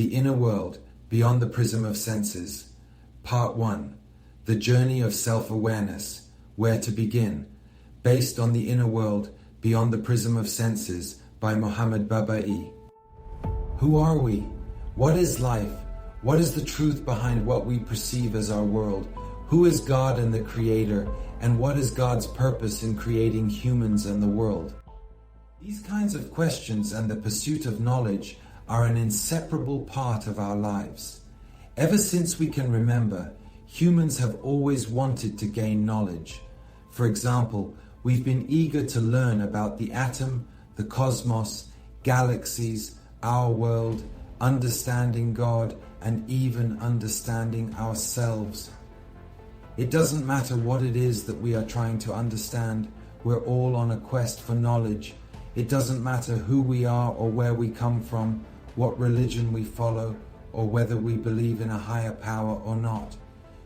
The Inner World, Beyond the Prism of Senses. Part 1. The Journey of Self-Awareness, Where to Begin, based on The Inner World, Beyond the Prism of Senses by Muhammad Babai. Who are we? What is life? What is the truth behind what we perceive as our world? Who is God and the Creator? And what is God's purpose in creating humans and the world? These kinds of questions and the pursuit of knowledge are an inseparable part of our lives. Ever since we can remember, humans have always wanted to gain knowledge. For example, we've been eager to learn about the atom, the cosmos, galaxies, our world, understanding God, and even understanding ourselves. It doesn't matter what it is that we are trying to understand, we're all on a quest for knowledge. It doesn't matter who we are or where we come from, what religion we follow, or whether we believe in a higher power or not.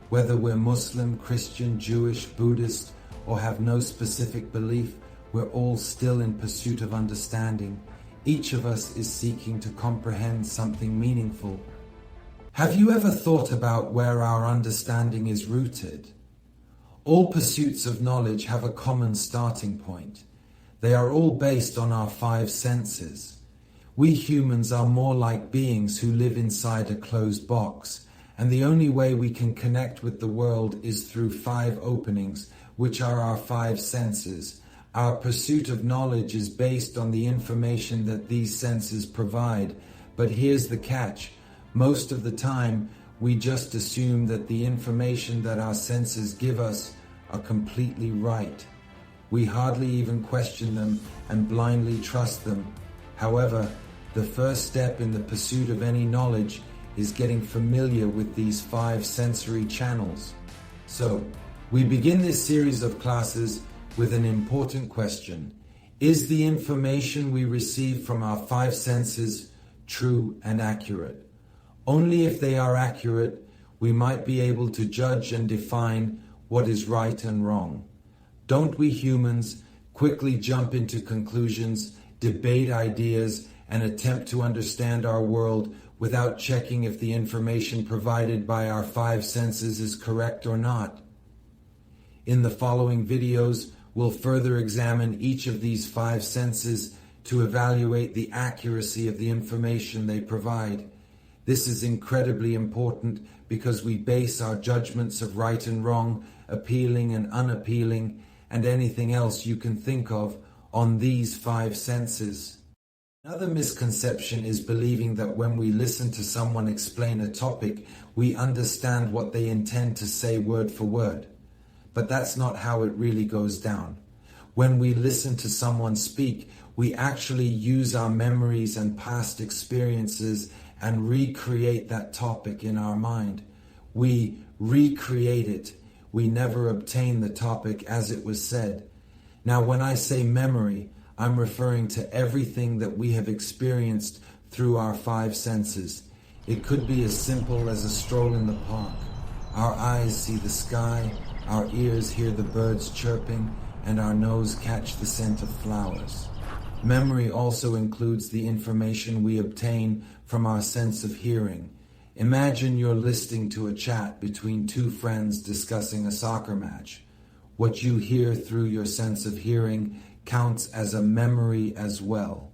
Whether we're Muslim, Christian, Jewish, Buddhist, or have no specific belief, we're all still in pursuit of understanding. Each of us is seeking to comprehend something meaningful. Have you ever thought about where our understanding is rooted? All pursuits of knowledge have a common starting point. They are all based on our 5 senses. We humans are more like beings who live inside a closed box, and the only way we can connect with the world is through 5 openings, which are our 5 senses. Our pursuit of knowledge is based on the information that these senses provide, but here's the catch. Most of the time, we just assume that the information that our senses give us are completely right. We hardly even question them and blindly trust them. However, the first step in the pursuit of any knowledge is getting familiar with these 5 sensory channels. So, we begin this series of classes with an important question. Is the information we receive from our 5 senses true and accurate? Only if they are accurate, we might be able to judge and define what is right and wrong. Don't we humans quickly jump into conclusions, debate ideas, and attempt to understand our world without checking if the information provided by our 5 senses is correct or not? In the following videos, we'll further examine each of these 5 senses to evaluate the accuracy of the information they provide. This is incredibly important because we base our judgments of right and wrong, appealing and unappealing, and anything else you can think of on these 5 senses. Another misconception is believing that when we listen to someone explain a topic, we understand what they intend to say word for word. But that's not how it really goes down. When we listen to someone speak, we actually use our memories and past experiences and recreate that topic in our mind. We recreate it. We never obtain the topic as it was said. Now, when I say memory, I'm referring to everything that we have experienced through our 5 senses. It could be as simple as a stroll in the park. Our eyes see the sky, our ears hear the birds chirping, and our nose catch the scent of flowers. Memory also includes the information we obtain from our sense of hearing. Imagine you're listening to a chat between 2 friends discussing a soccer match. What you hear through your sense of hearing counts as a memory as well.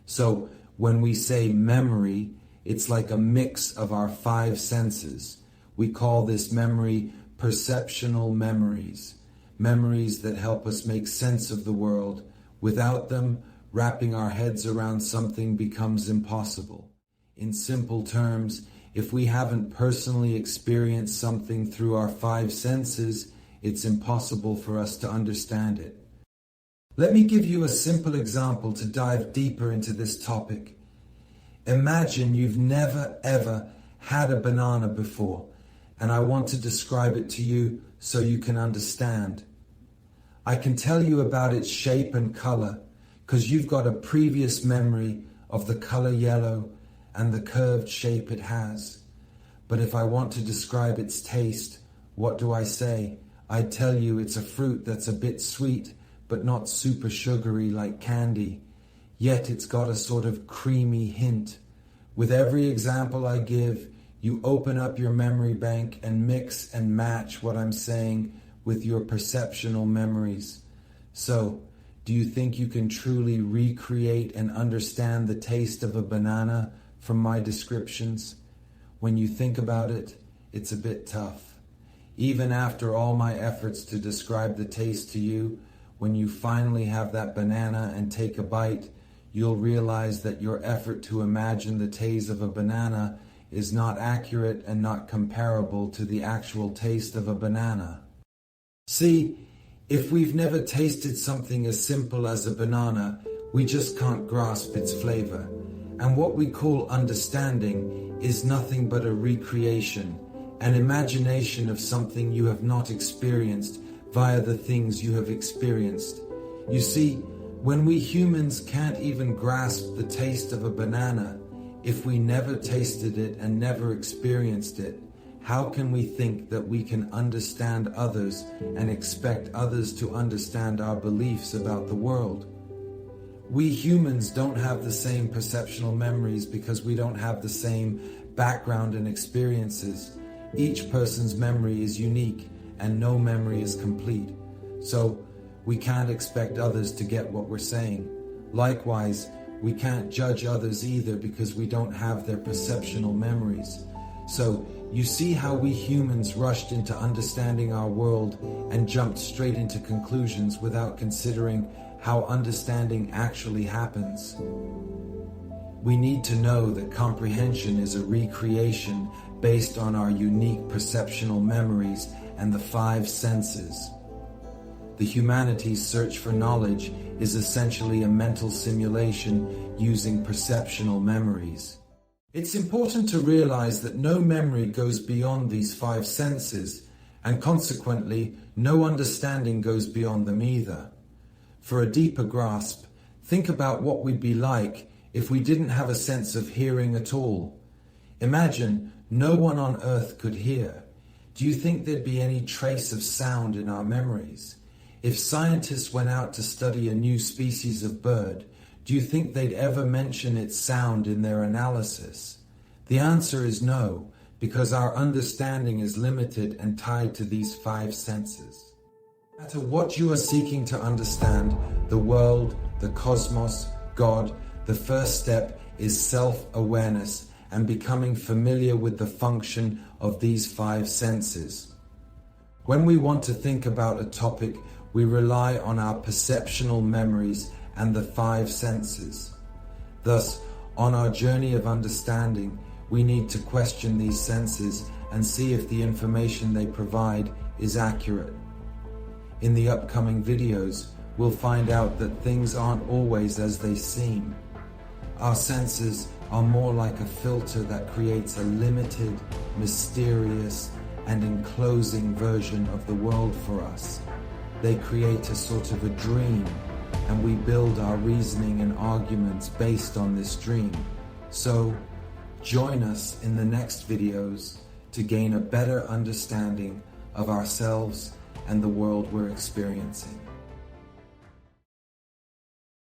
So when we say memory, it's like a mix of our 5 senses. We call this memory perceptual memories. Memories that help us make sense of the world. Without them, wrapping our heads around something becomes impossible. In simple terms, if we haven't personally experienced something through our 5 senses, it's impossible for us to understand it. Let me give you a simple example to dive deeper into this topic. Imagine you've never ever had a banana before, and I want to describe it to you so you can understand. I can tell you about its shape and color because you've got a previous memory of the color yellow and the curved shape it has. But if I want to describe its taste, what do I say? I'd tell you it's a fruit that's a bit sweet, but not super sugary like candy. Yet it's got a sort of creamy hint. With every example I give, you open up your memory bank and mix and match what I'm saying with your perceptual memories. So, do you think you can truly recreate and understand the taste of a banana from my descriptions? When you think about it, it's a bit tough. Even after all my efforts to describe the taste to you, when you finally have that banana and take a bite, you'll realize that your effort to imagine the taste of a banana is not accurate and not comparable to the actual taste of a banana. See, if we've never tasted something as simple as a banana, we just can't grasp its flavor. And what we call understanding is nothing but a recreation, an imagination of something you have not experienced via the things you have experienced. You see, when we humans can't even grasp the taste of a banana, if we never tasted it and never experienced it, how can we think that we can understand others and expect others to understand our beliefs about the world? We humans don't have the same perceptual memories because we don't have the same background and experiences. Each person's memory is unique and no memory is complete. So we can't expect others to get what we're saying. Likewise, we can't judge others either because we don't have their perceptual memories. So you see how we humans rushed into understanding our world and jumped straight into conclusions without considering how understanding actually happens. We need to know that comprehension is a recreation based on our unique perceptual memories and the 5 senses. The humanity's search for knowledge is essentially a mental simulation using perceptual memories. It's important to realize that no memory goes beyond these 5 senses, and consequently, no understanding goes beyond them either. For a deeper grasp, think about what we'd be like if we didn't have a sense of hearing at all. Imagine no one on earth could hear. Do you think there'd be any trace of sound in our memories? If scientists went out to study a new species of bird, do you think they'd ever mention its sound in their analysis? The answer is no, because our understanding is limited and tied to these 5 senses. No matter what you are seeking to understand, the world, the cosmos, God, the first step is self-awareness and becoming familiar with the function of these 5 senses. When we want to think about a topic, we rely on our perceptual memories and the 5 senses. Thus, on our journey of understanding, we need to question these senses and see if the information they provide is accurate. In the upcoming videos, we'll find out that things aren't always as they seem. Our senses are more like a filter that creates a limited, mysterious, and enclosing version of the world for us. They create a sort of a dream, and we build our reasoning and arguments based on this dream. So, join us in the next videos to gain a better understanding of ourselves and the world we're experiencing.